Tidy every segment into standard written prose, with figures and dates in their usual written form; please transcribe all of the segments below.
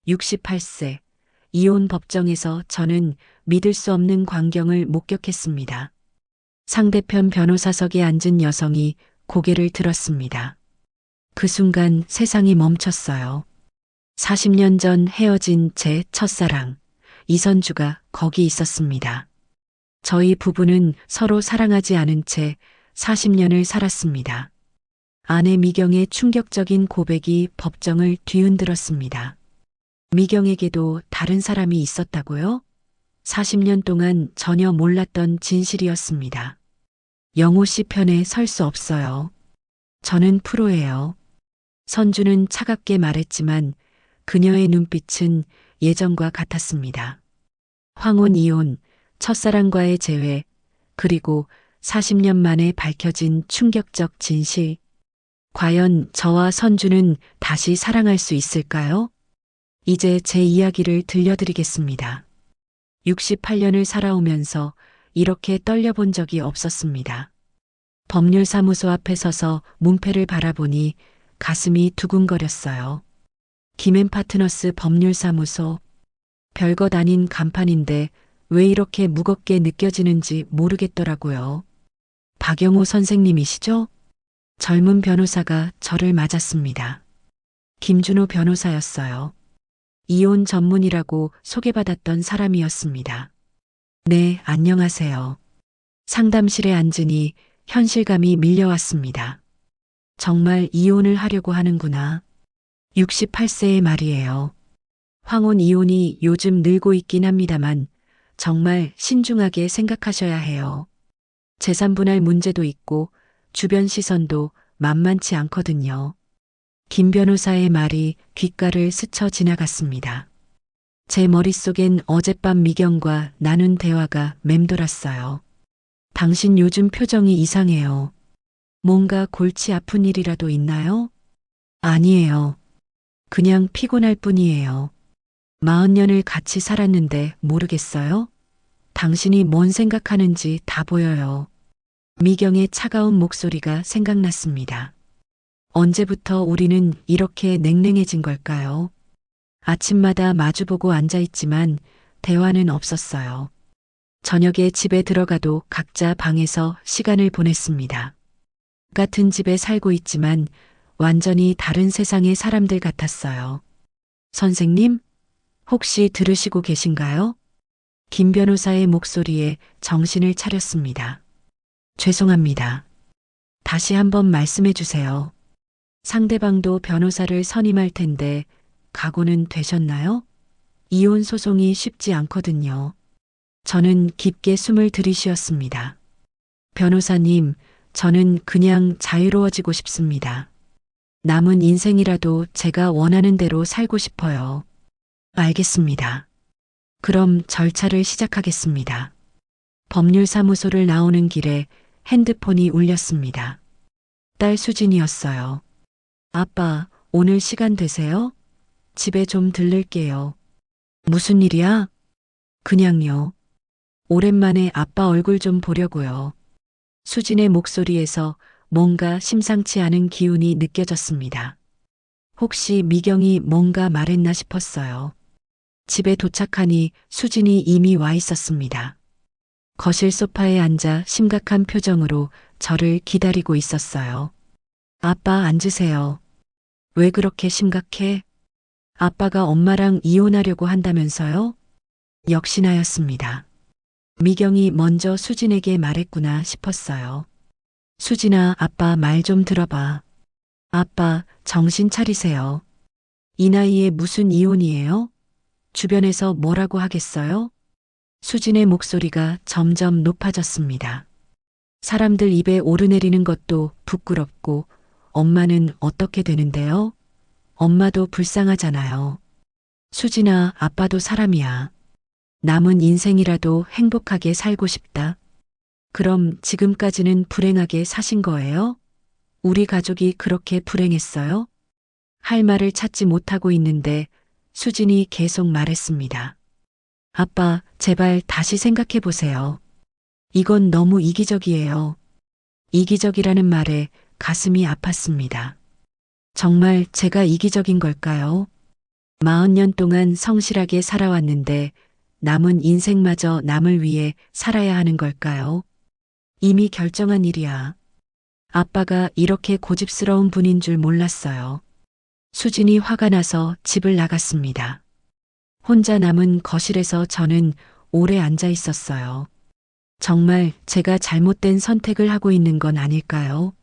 68세, 이혼 법정에서 저는 믿을 수 없는 광경을 목격했습니다. 상대편 변호사석에 앉은 여성이 고개를 들었습니다. 그 순간 세상이 멈췄어요. 40년 전 헤어진 제 첫사랑, 이선주가 거기 있었습니다. 저희 부부는 서로 사랑하지 않은 채 40년을 살았습니다. 아내 미경의 충격적인 고백이 법정을 뒤흔들었습니다. 미경에게도 다른 사람이 있었다고요? 40년 동안 전혀 몰랐던 진실이었습니다. 영호 씨 편에 설 수 없어요. 저는 프로예요. 선주는 차갑게 말했지만 그녀의 눈빛은 예전과 같았습니다. 황혼 이혼, 첫사랑과의 재회, 그리고 40년 만에 밝혀진 충격적 진실. 과연 저와 선주는 다시 사랑할 수 있을까요? 이제 제 이야기를 들려드리겠습니다. 68년을 살아오면서 이렇게 떨려본 적이 없었습니다. 법률사무소 앞에 서서 문패를 바라보니 가슴이 두근거렸어요. 김앤파트너스 법률사무소. 별것 아닌 간판인데 왜 이렇게 무겁게 느껴지는지 모르겠더라고요. 박영호 선생님이시죠? 젊은 변호사가 저를 맞았습니다. 김준호 변호사였어요. 이혼 전문이라고 소개받았던 사람이었습니다. 네, 안녕하세요. 상담실에 앉으니 현실감이 밀려왔습니다. 정말 이혼을 하려고 하는구나. 68세의 말이에요. 황혼 이혼이 요즘 늘고 있긴 합니다만 정말 신중하게 생각하셔야 해요. 재산 분할 문제도 있고 주변 시선도 만만치 않거든요. 김 변호사의 말이 귓가를 스쳐 지나갔습니다. 제 머릿속엔 어젯밤 미경과 나눈 대화가 맴돌았어요. 당신 요즘 표정이 이상해요. 뭔가 골치 아픈 일이라도 있나요? 아니에요. 그냥 피곤할 뿐이에요. 40년을 같이 살았는데 모르겠어요? 당신이 뭔 생각하는지 다 보여요. 미경의 차가운 목소리가 생각났습니다. 언제부터 우리는 이렇게 냉랭해진 걸까요? 아침마다 마주보고 앉아있지만 대화는 없었어요. 저녁에 집에 들어가도 각자 방에서 시간을 보냈습니다. 같은 집에 살고 있지만 완전히 다른 세상의 사람들 같았어요. 선생님, 혹시 들으시고 계신가요? 김 변호사의 목소리에 정신을 차렸습니다. 죄송합니다. 다시 한번 말씀해 주세요. 상대방도 변호사를 선임할 텐데 각오는 되셨나요? 이혼 소송이 쉽지 않거든요. 저는 깊게 숨을 들이쉬었습니다. 변호사님, 저는 그냥 자유로워지고 싶습니다. 남은 인생이라도 제가 원하는 대로 살고 싶어요. 알겠습니다. 그럼 절차를 시작하겠습니다. 법률사무소를 나오는 길에 핸드폰이 울렸습니다. 딸 수진이었어요. 아빠, 오늘 시간 되세요? 집에 좀 들를게요. 무슨 일이야? 그냥요. 오랜만에 아빠 얼굴 좀 보려고요. 수진의 목소리에서 뭔가 심상치 않은 기운이 느껴졌습니다. 혹시 미경이 뭔가 말했나 싶었어요. 집에 도착하니 수진이 이미 와 있었습니다. 거실 소파에 앉아 심각한 표정으로 저를 기다리고 있었어요. 아빠 앉으세요. 왜 그렇게 심각해? 아빠가 엄마랑 이혼하려고 한다면서요? 역시나였습니다. 미경이 먼저 수진에게 말했구나 싶었어요. 수진아, 아빠 말 좀 들어봐. 아빠, 정신 차리세요. 이 나이에 무슨 이혼이에요? 주변에서 뭐라고 하겠어요? 수진의 목소리가 점점 높아졌습니다. 사람들 입에 오르내리는 것도 부끄럽고 엄마는 어떻게 되는데요? 엄마도 불쌍하잖아요. 수진아, 아빠도 사람이야. 남은 인생이라도 행복하게 살고 싶다. 그럼 지금까지는 불행하게 사신 거예요? 우리 가족이 그렇게 불행했어요? 할 말을 찾지 못하고 있는데 수진이 계속 말했습니다. 아빠, 제발 다시 생각해 보세요. 이건 너무 이기적이에요. 이기적이라는 말에 가슴이 아팠습니다. 정말 제가 이기적인 걸까요? 40년 동안 성실하게 살아왔는데 남은 인생마저 남을 위해 살아야 하는 걸까요? 이미 결정한 일이야. 아빠가 이렇게 고집스러운 분인 줄 몰랐어요. 수진이 화가 나서 집을 나갔습니다. 혼자 남은 거실에서 저는 오래 앉아 있었어요. 정말 제가 잘못된 선택을 하고 있는 건 아닐까요?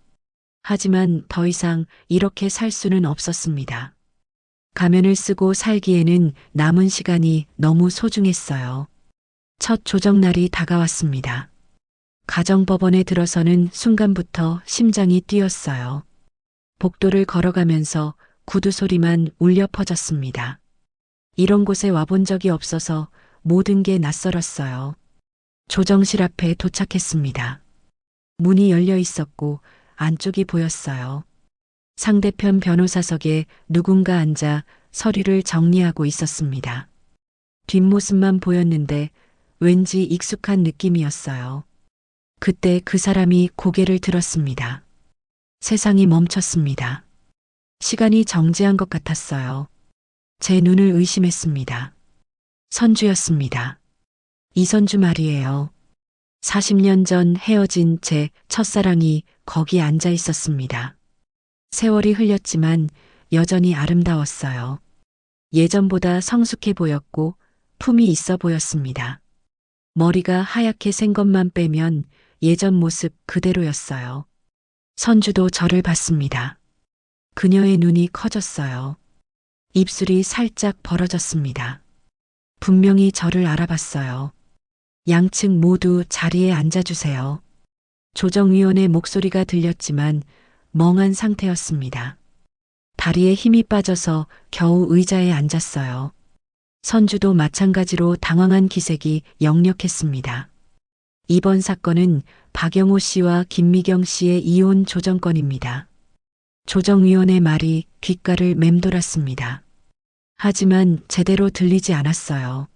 하지만 더 이상 이렇게 살 수는 없었습니다. 가면을 쓰고 살기에는 남은 시간이 너무 소중했어요. 첫 조정날이 다가왔습니다. 가정법원에 들어서는 순간부터 심장이 뛰었어요. 복도를 걸어가면서 구두 소리만 울려 퍼졌습니다. 이런 곳에 와본 적이 없어서 모든 게 낯설었어요. 조정실 앞에 도착했습니다. 문이 열려 있었고 안쪽이 보였어요. 상대편 변호사석에 누군가 앉아 서류를 정리하고 있었습니다. 뒷모습만 보였는데 왠지 익숙한 느낌이었어요. 그때 그 사람이 고개를 들었습니다. 세상이 멈췄습니다. 시간이 정지한 것 같았어요. 제 눈을 의심했습니다. 선주였습니다. 이선주 말이에요. 40년 전 헤어진 제 첫사랑이 거기 앉아 있었습니다. 세월이 흘렸지만 여전히 아름다웠어요. 예전보다 성숙해 보였고 품이 있어 보였습니다. 머리가 하얗게 생 것만 빼면 예전 모습 그대로였어요. 선주도 저를 봤습니다. 그녀의 눈이 커졌어요. 입술이 살짝 벌어졌습니다. 분명히 저를 알아봤어요. 양측 모두 자리에 앉아주세요. 조정위원의 목소리가 들렸지만 멍한 상태였습니다. 다리에 힘이 빠져서 겨우 의자에 앉았어요. 선주도 마찬가지로 당황한 기색이 역력했습니다. 이번 사건은 박영호 씨와 김미경 씨의 이혼 조정건입니다. 조정위원의 말이 귓가를 맴돌았습니다. 하지만 제대로 들리지 않았어요.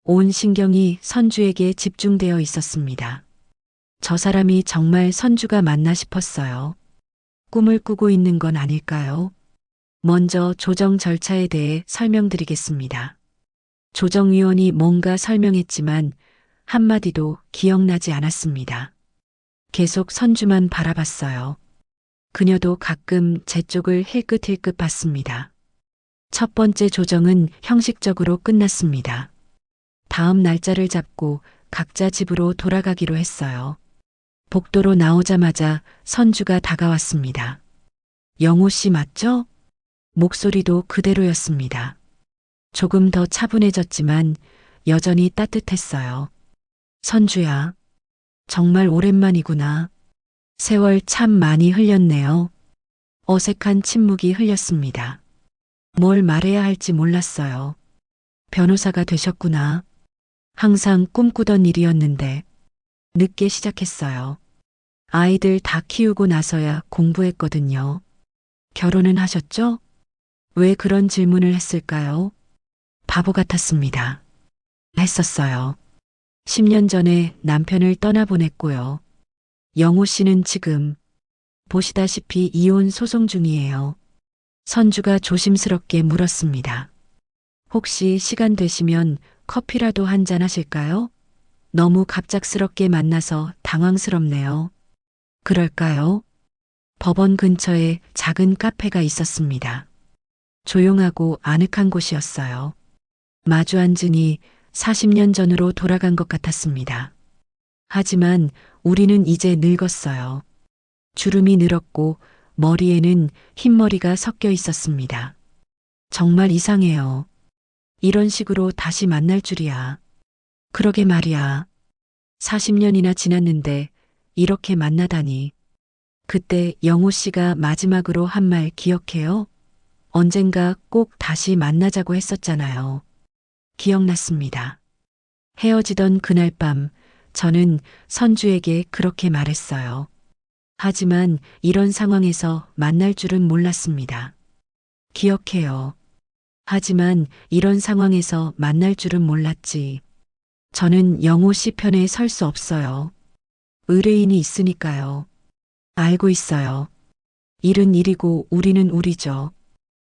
온 신경이 선주에게 집중되어 있었습니다. 저 사람이 정말 선주가 맞나 싶었어요. 꿈을 꾸고 있는 건 아닐까요? 먼저 조정 절차에 대해 설명드리겠습니다. 조정위원이 뭔가 설명했지만 한마디도 기억나지 않았습니다. 계속 선주만 바라봤어요. 그녀도 가끔 제 쪽을 힐끗힐끗 봤습니다. 첫 번째 조정은 형식적으로 끝났습니다. 다음 날짜를 잡고 각자 집으로 돌아가기로 했어요. 복도로 나오자마자 선주가 다가왔습니다. 영호 씨 맞죠? 목소리도 그대로였습니다. 조금 더 차분해졌지만 여전히 따뜻했어요. 선주야, 정말 오랜만이구나. 세월 참 많이 흘렸네요. 어색한 침묵이 흘렸습니다. 뭘 말해야 할지 몰랐어요. 변호사가 되셨구나. 항상 꿈꾸던 일이었는데 늦게 시작했어요. 아이들 다 키우고 나서야 공부했거든요. 결혼은 하셨죠? 왜 그런 질문을 했을까요? 바보 같았습니다. 했었어요. 10년 전에 남편을 떠나보냈고요. 영호 씨는 지금 보시다시피 이혼 소송 중이에요. 선주가 조심스럽게 물었습니다. 혹시 시간 되시면 커피라도 한잔 하실까요? 너무 갑작스럽게 만나서 당황스럽네요. 그럴까요? 법원 근처에 작은 카페가 있었습니다. 조용하고 아늑한 곳이었어요. 마주 앉으니 40년 전으로 돌아간 것 같았습니다. 하지만 우리는 이제 늙었어요. 주름이 늘었고 머리에는 흰머리가 섞여 있었습니다. 정말 이상해요. 이런 식으로 다시 만날 줄이야. 그러게 말이야. 40년이나 지났는데 이렇게 만나다니. 그때 영호 씨가 마지막으로 한 말 기억해요? 언젠가 꼭 다시 만나자고 했었잖아요. 기억났습니다. 헤어지던 그날 밤 저는 선주에게 그렇게 말했어요. 하지만 이런 상황에서 만날 줄은 몰랐습니다. 기억해요. 하지만 이런 상황에서 만날 줄은 몰랐지. 저는 영호 씨 편에 설 수 없어요. 의뢰인이 있으니까요. 알고 있어요. 일은 일이고 우리는 우리죠.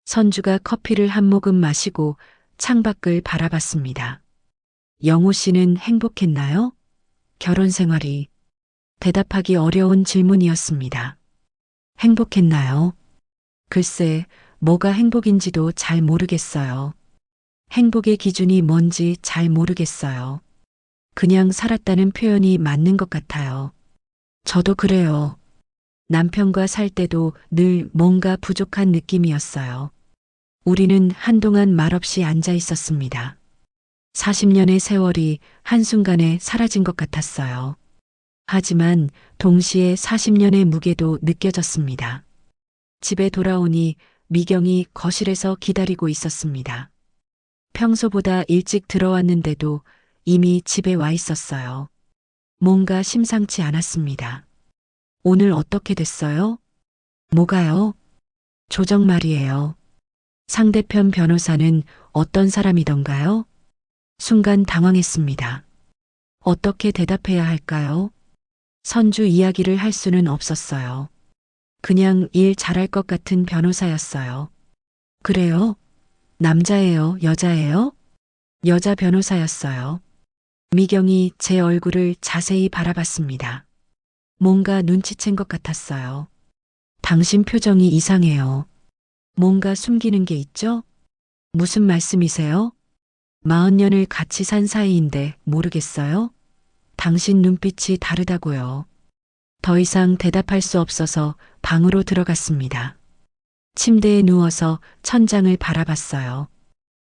선주가 커피를 한 모금 마시고 창밖을 바라봤습니다. 영호 씨는 행복했나요? 결혼 생활이 대답하기 어려운 질문이었습니다. 행복했나요? 글쎄, 뭐가 행복인지도 잘 모르겠어요. 행복의 기준이 뭔지 잘 모르겠어요. 그냥 살았다는 표현이 맞는 것 같아요. 저도 그래요. 남편과 살 때도 늘 뭔가 부족한 느낌이었어요. 우리는 한동안 말없이 앉아 있었습니다. 40년의 세월이 한순간에 사라진 것 같았어요. 하지만 동시에 40년의 무게도 느껴졌습니다. 집에 돌아오니 미경이 거실에서 기다리고 있었습니다. 평소보다 일찍 들어왔는데도 이미 집에 와 있었어요. 뭔가 심상치 않았습니다. 오늘 어떻게 됐어요? 뭐가요? 조정 말이에요. 상대편 변호사는 어떤 사람이던가요? 순간 당황했습니다. 어떻게 대답해야 할까요? 선주 이야기를 할 수는 없었어요. 그냥 일 잘할 것 같은 변호사였어요. 그래요? 남자예요? 여자예요? 여자 변호사였어요. 미경이 제 얼굴을 자세히 바라봤습니다. 뭔가 눈치챈 것 같았어요. 당신 표정이 이상해요. 뭔가 숨기는 게 있죠? 무슨 말씀이세요? 40년을 같이 산 사이인데 모르겠어요? 당신 눈빛이 다르다고요. 더 이상 대답할 수 없어서 방으로 들어갔습니다. 침대에 누워서 천장을 바라봤어요.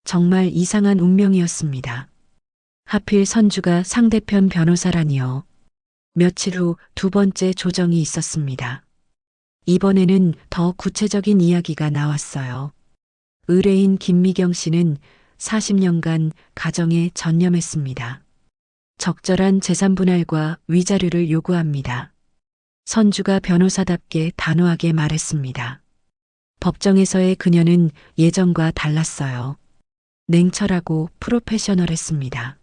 정말 이상한 운명이었습니다. 하필 선주가 상대편 변호사라니요. 며칠 후 두 번째 조정이 있었습니다. 이번에는 더 구체적인 이야기가 나왔어요. 의뢰인 김미경 씨는 40년간 가정에 전념했습니다. 적절한 재산 분할과 위자료를 요구합니다. 선주가 변호사답게 단호하게 말했습니다. 법정에서의 그녀는 예전과 달랐어요. 냉철하고 프로페셔널했습니다.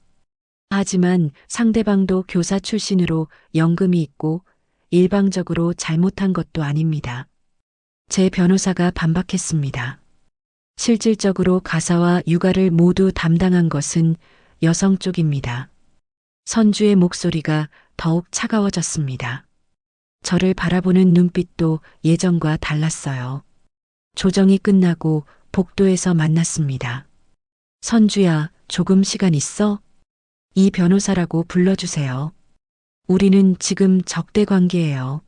하지만 상대방도 교사 출신으로 연금이 있고 일방적으로 잘못한 것도 아닙니다. 제 변호사가 반박했습니다. 실질적으로 가사와 육아를 모두 담당한 것은 여성 쪽입니다. 선주의 목소리가 더욱 차가워졌습니다. 저를 바라보는 눈빛도 예전과 달랐어요. 조정이 끝나고 복도에서 만났습니다. 선주야, 조금 시간 있어? 이 변호사라고 불러주세요. 우리는 지금 적대 관계예요.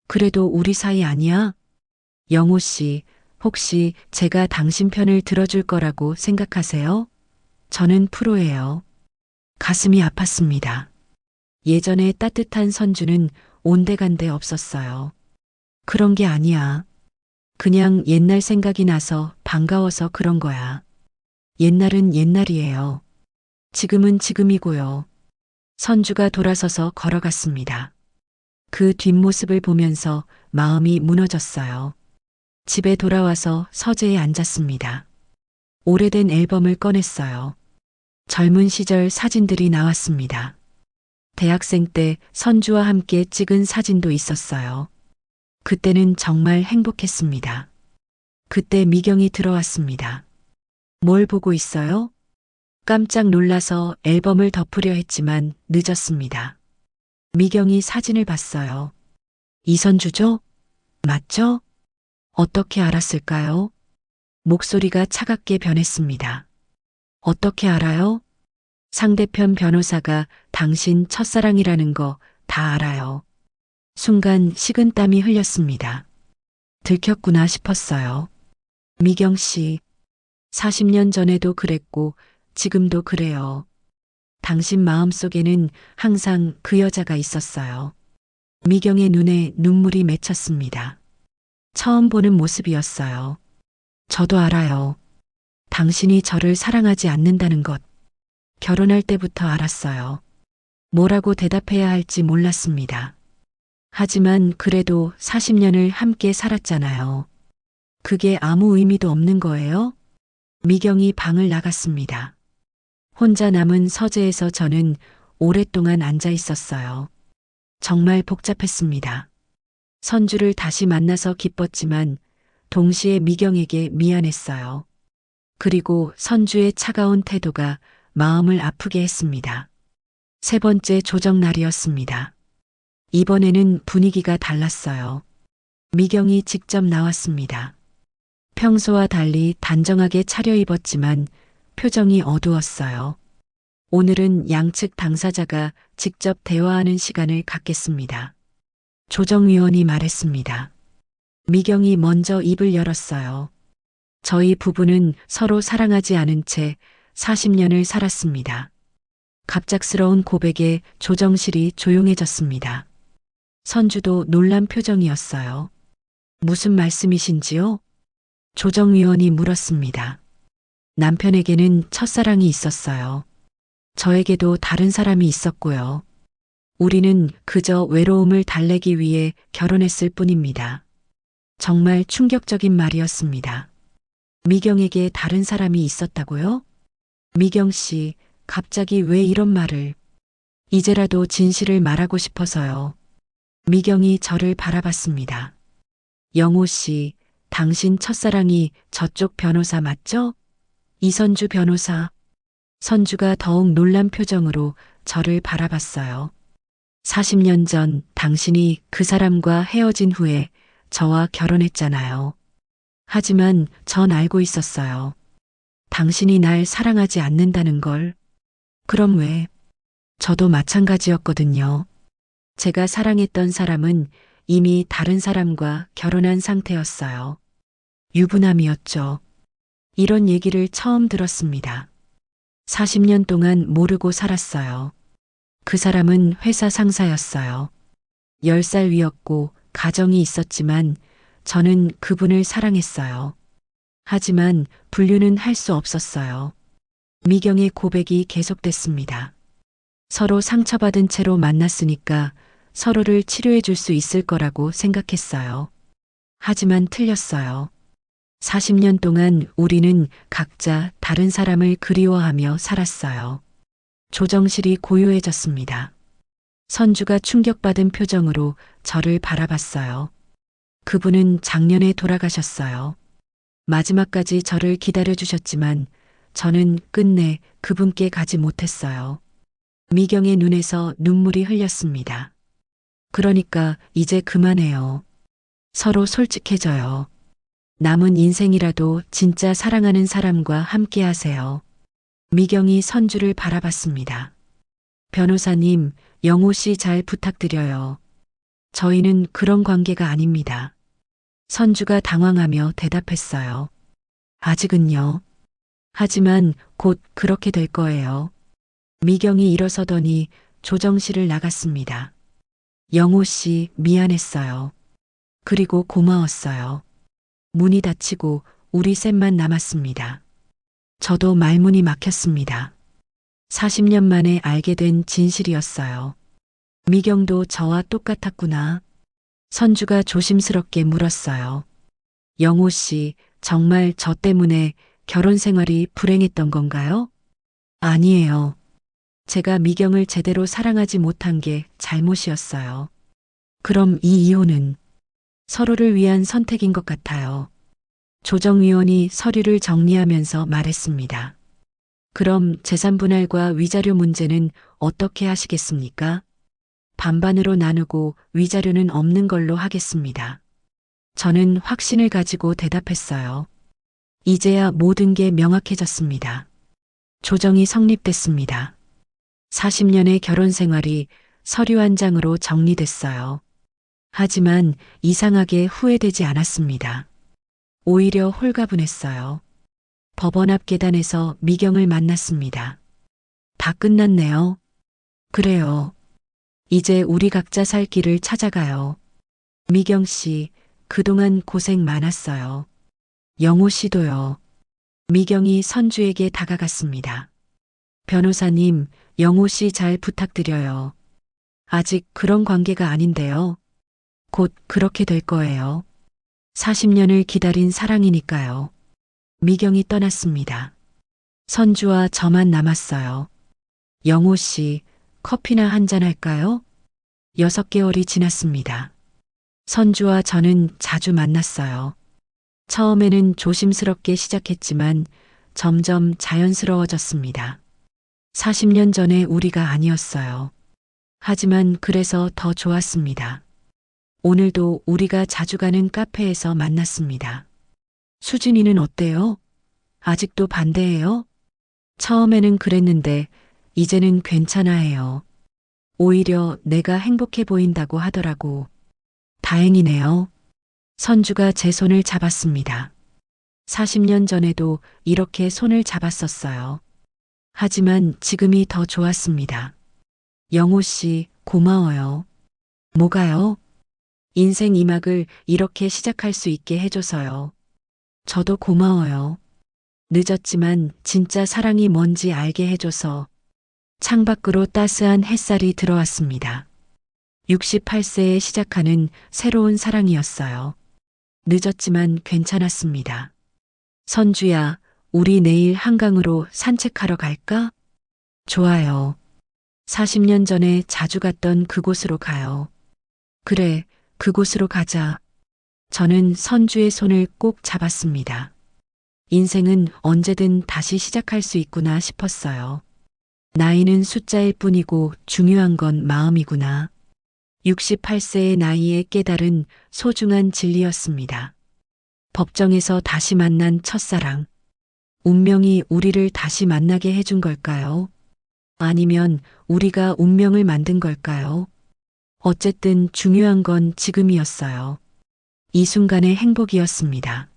그래도 우리 사이 아니야? 영호 씨, 혹시 제가 당신 편을 들어줄 거라고 생각하세요? 저는 프로예요. 가슴이 아팠습니다. 예전에 따뜻한 선주는 온데간데 없었어요. 그런 게 아니야. 그냥 옛날 생각이 나서 반가워서 그런 거야. 옛날은 옛날이에요. 지금은 지금이고요. 선주가 돌아서서 걸어갔습니다. 그 뒷모습을 보면서 마음이 무너졌어요. 집에 돌아와서 서재에 앉았습니다. 오래된 앨범을 꺼냈어요. 젊은 시절 사진들이 나왔습니다. 대학생 때 선주와 함께 찍은 사진도 있었어요. 그때는 정말 행복했습니다. 그때 미경이 들어왔습니다. 뭘 보고 있어요? 깜짝 놀라서 앨범을 덮으려 했지만 늦었습니다. 미경이 사진을 봤어요. 이선주죠? 맞죠? 어떻게 알았을까요? 목소리가 차갑게 변했습니다. 어떻게 알아요? 상대편 변호사가 당신 첫사랑이라는 거 다 알아요. 순간 식은땀이 흘렸습니다. 들켰구나 싶었어요. 미경 씨, 40년 전에도 그랬고 지금도 그래요. 당신 마음속에는 항상 그 여자가 있었어요. 미경의 눈에 눈물이 맺혔습니다. 처음 보는 모습이었어요. 저도 알아요. 당신이 저를 사랑하지 않는다는 것. 결혼할 때부터 알았어요. 뭐라고 대답해야 할지 몰랐습니다. 하지만 그래도 40년을 함께 살았잖아요. 그게 아무 의미도 없는 거예요? 미경이 방을 나갔습니다. 혼자 남은 서재에서 저는 오랫동안 앉아 있었어요. 정말 복잡했습니다. 선주를 다시 만나서 기뻤지만 동시에 미경에게 미안했어요. 그리고 선주의 차가운 태도가 마음을 아프게 했습니다. 세 번째 조정 날이었습니다. 이번에는 분위기가 달랐어요. 미경이 직접 나왔습니다. 평소와 달리 단정하게 차려입었지만 표정이 어두웠어요. 오늘은 양측 당사자가 직접 대화하는 시간을 갖겠습니다. 조정위원이 말했습니다. 미경이 먼저 입을 열었어요. 저희 부부는 서로 사랑하지 않은 채 40년을 살았습니다. 갑작스러운 고백에 조정실이 조용해졌습니다. 선주도 놀란 표정이었어요. 무슨 말씀이신지요? 조정위원이 물었습니다. 남편에게는 첫사랑이 있었어요. 저에게도 다른 사람이 있었고요. 우리는 그저 외로움을 달래기 위해 결혼했을 뿐입니다. 정말 충격적인 말이었습니다. 미경에게 다른 사람이 있었다고요? 미경 씨, 갑자기 왜 이런 말을? 이제라도 진실을 말하고 싶어서요. 미경이 저를 바라봤습니다. 영호 씨, 당신 첫사랑이 저쪽 변호사 맞죠? 이선주 변호사. 선주가 더욱 놀란 표정으로 저를 바라봤어요. 40년 전 당신이 그 사람과 헤어진 후에 저와 결혼했잖아요. 하지만 전 알고 있었어요. 당신이 날 사랑하지 않는다는 걸. 그럼 왜? 저도 마찬가지였거든요. 제가 사랑했던 사람은 이미 다른 사람과 결혼한 상태였어요. 유부남이었죠. 이런 얘기를 처음 들었습니다. 40년 동안 모르고 살았어요. 그 사람은 회사 상사였어요. 10살 위였고 가정이 있었지만 저는 그분을 사랑했어요. 하지만 분류는 할 수 없었어요. 미경의 고백이 계속됐습니다. 서로 상처받은 채로 만났으니까 서로를 치료해 줄 수 있을 거라고 생각했어요. 하지만 틀렸어요. 40년 동안 우리는 각자 다른 사람을 그리워하며 살았어요. 조정실이 고요해졌습니다. 선주가 충격받은 표정으로 저를 바라봤어요. 그분은 작년에 돌아가셨어요. 마지막까지 저를 기다려주셨지만 저는 끝내 그분께 가지 못했어요. 미경의 눈에서 눈물이 흘렸습니다. 그러니까 이제 그만해요. 서로 솔직해져요. 남은 인생이라도 진짜 사랑하는 사람과 함께 하세요. 미경이 선주를 바라봤습니다. 변호사님, 영호 씨 잘 부탁드려요. 저희는 그런 관계가 아닙니다. 선주가 당황하며 대답했어요. 아직은요. 하지만 곧 그렇게 될 거예요. 미경이 일어서더니 조정실을 나갔습니다. 영호 씨 미안했어요. 그리고 고마웠어요. 문이 닫히고 우리 셋만 남았습니다. 저도 말문이 막혔습니다. 40년 만에 알게 된 진실이었어요. 미경도 저와 똑같았구나. 선주가 조심스럽게 물었어요. 영호 씨, 정말 저 때문에 결혼 생활이 불행했던 건가요? 아니에요. 제가 미경을 제대로 사랑하지 못한 게 잘못이었어요. 그럼 이 이혼은 서로를 위한 선택인 것 같아요. 조정위원이 서류를 정리하면서 말했습니다. 그럼 재산 분할과 위자료 문제는 어떻게 하시겠습니까? 반반으로 나누고 위자료는 없는 걸로 하겠습니다. 저는 확신을 가지고 대답했어요. 이제야 모든 게 명확해졌습니다. 조정이 성립됐습니다. 40년의 결혼 생활이 서류 한 장으로 정리됐어요. 하지만 이상하게 후회되지 않았습니다. 오히려 홀가분했어요. 법원 앞 계단에서 미경을 만났습니다. 다 끝났네요. 그래요. 이제 우리 각자 살 길을 찾아가요. 미경 씨, 그동안 고생 많았어요. 영호 씨도요. 미경이 선주에게 다가갔습니다. 변호사님, 영호 씨 잘 부탁드려요. 아직 그런 관계가 아닌데요. 곧 그렇게 될 거예요. 40년을 기다린 사랑이니까요. 미경이 떠났습니다. 선주와 저만 남았어요. 영호 씨, 커피나 한잔 할까요? 6개월이 지났습니다. 선주와 저는 자주 만났어요. 처음에는 조심스럽게 시작했지만 점점 자연스러워졌습니다. 40년 전에 우리가 아니었어요. 하지만 그래서 더 좋았습니다. 오늘도 우리가 자주 가는 카페에서 만났습니다. 수진이는 어때요? 아직도 반대해요? 처음에는 그랬는데 이제는 괜찮아 해요. 오히려 내가 행복해 보인다고 하더라고. 다행이네요. 선주가 제 손을 잡았습니다. 40년 전에도 이렇게 손을 잡았었어요. 하지만 지금이 더 좋았습니다. 영호 씨, 고마워요. 뭐가요? 인생 2막을 이렇게 시작할 수 있게 해줘서요. 저도 고마워요. 늦었지만 진짜 사랑이 뭔지 알게 해줘서. 창밖으로 따스한 햇살이 들어왔습니다. 68세에 시작하는 새로운 사랑이었어요. 늦었지만 괜찮았습니다. 선주야, 우리 내일 한강으로 산책하러 갈까? 좋아요. 40년 전에 자주 갔던 그곳으로 가요. 그래, 그곳으로 가자. 저는 선주의 손을 꼭 잡았습니다. 인생은 언제든 다시 시작할 수 있구나 싶었어요. 나이는 숫자일 뿐이고 중요한 건 마음이구나. 68세의 나이에 깨달은 소중한 진리였습니다. 법정에서 다시 만난 첫사랑. 운명이 우리를 다시 만나게 해준 걸까요? 아니면 우리가 운명을 만든 걸까요? 어쨌든 중요한 건 지금이었어요. 이 순간의 행복이었습니다.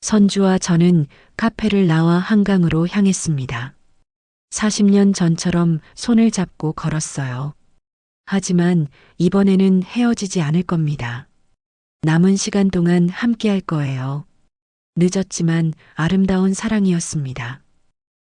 선주와 저는 카페를 나와 한강으로 향했습니다. 40년 전처럼 손을 잡고 걸었어요. 하지만 이번에는 헤어지지 않을 겁니다. 남은 시간 동안 함께 할 거예요. 늦었지만 아름다운 사랑이었습니다.